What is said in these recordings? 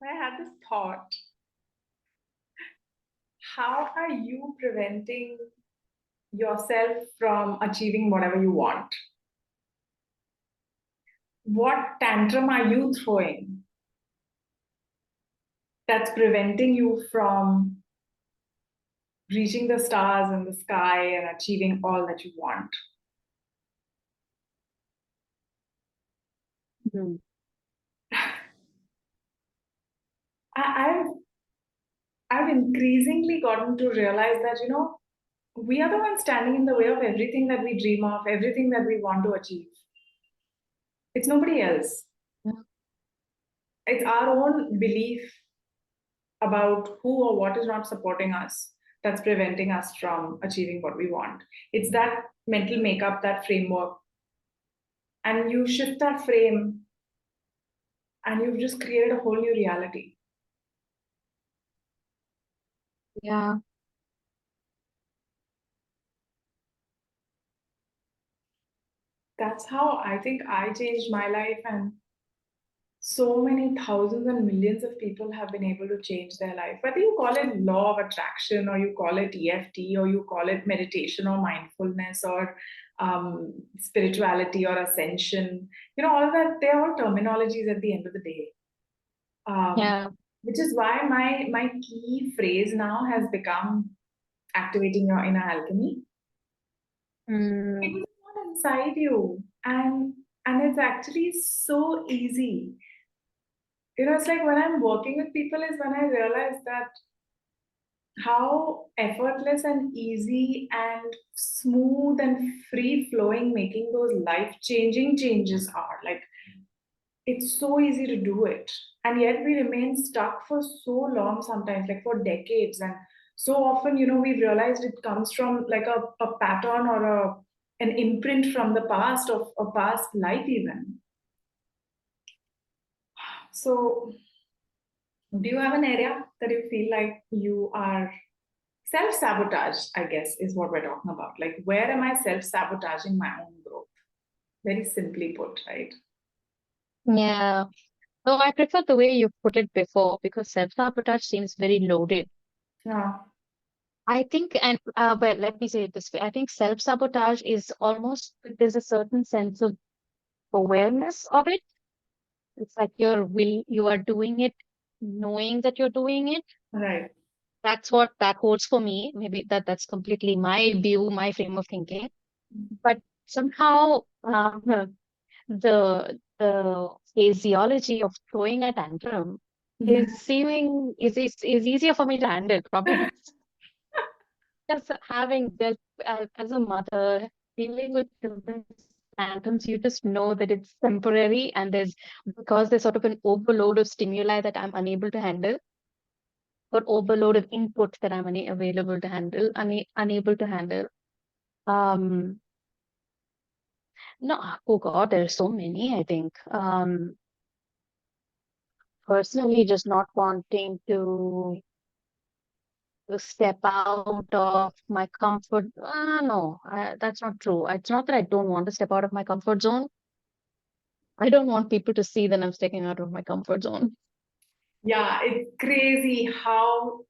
I had this thought. How are you preventing yourself from achieving whatever you want? What tantrum are you throwing that's preventing you from reaching the stars in the sky and achieving all that you want? Hmm. I've increasingly gotten to realize that we are the ones standing in the way of everything that we dream of, everything that we want to achieve. It's nobody else. Yeah. It's our own belief about who or what is not supporting us that's preventing us from achieving what we want. It's that mental makeup, that framework. And you shift that frame and you've just created a whole new reality. Yeah. That's how I think I changed my life. And so many thousands and millions of people have been able to change their life. Whether you call it law of attraction or you call it EFT or you call it meditation or mindfulness or spirituality or ascension, all of that, they're all terminologies at the end of the day. Um, Yeah. which is why my key phrase now has become activating your inner alchemy. Mm. Because it's not inside you. And it's actually so easy. It's like when I'm working with people is when I realize that how effortless and easy and smooth and free flowing making those life changing changes are. Like it's so easy to do it. And yet we remain stuck for so long sometimes, like for decades. And so often, we've realized it comes from like a pattern or an imprint from the past of a past life even. So do you have an area that you feel like you are self-sabotage, I guess, is what we're talking about. Like, where am I self-sabotaging my own growth? Very simply put, right? Yeah. No, I prefer the way you put it before because self-sabotage seems very loaded. Yeah. I think, and well, let me say it this way. I think self-sabotage is almost, there's a certain sense of awareness of it. It's like you are doing it, knowing that you're doing it. Right. That's what that holds for me. Maybe that's completely my view, my frame of thinking. But somehow, the physiology of throwing a tantrum is easier for me to handle, probably. Just having this as a mother dealing with children's tantrums, you just know that it's temporary, and there's sort of an overload of stimuli that I'm unable to handle, or overload of input that I'm available to handle, unable to handle. Um, no, oh God, there's so many, I think. Personally, just not wanting to step out of my comfort. No, that's not true. It's not that I don't want to step out of my comfort zone. I don't want people to see that I'm stepping out of my comfort zone. Yeah, it's crazy how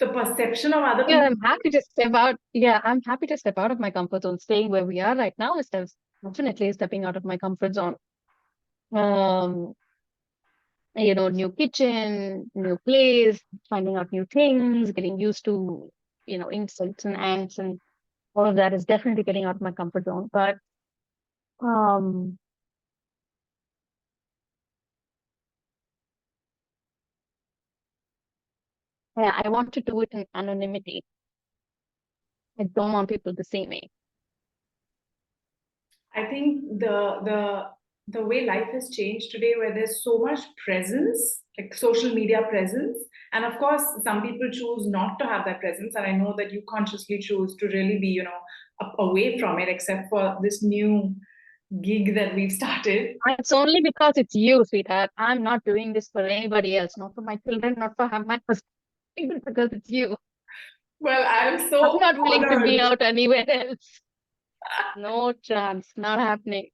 the perception of other Yeah, people. I'm happy to step out. Yeah, I'm happy to step out of my comfort zone. Staying where we are right now is definitely stepping out of my comfort zone. Um, new kitchen, new place, finding out new things, getting used to, insects and ants and all of that is definitely getting out of my comfort zone. But um, yeah, I want to do it in anonymity. I don't want people to see me. I think the way life has changed today, where there's so much presence, like social media presence, and of course, some people choose not to have that presence, and I know that you consciously choose to really be, away from it, except for this new gig that we've started. It's only because it's you, sweetheart. I'm not doing this for anybody else, not for my children, not for my husband, because it's you. Well, I'm I'm so not willing to be honored. out anywhere else. No chance, not happening.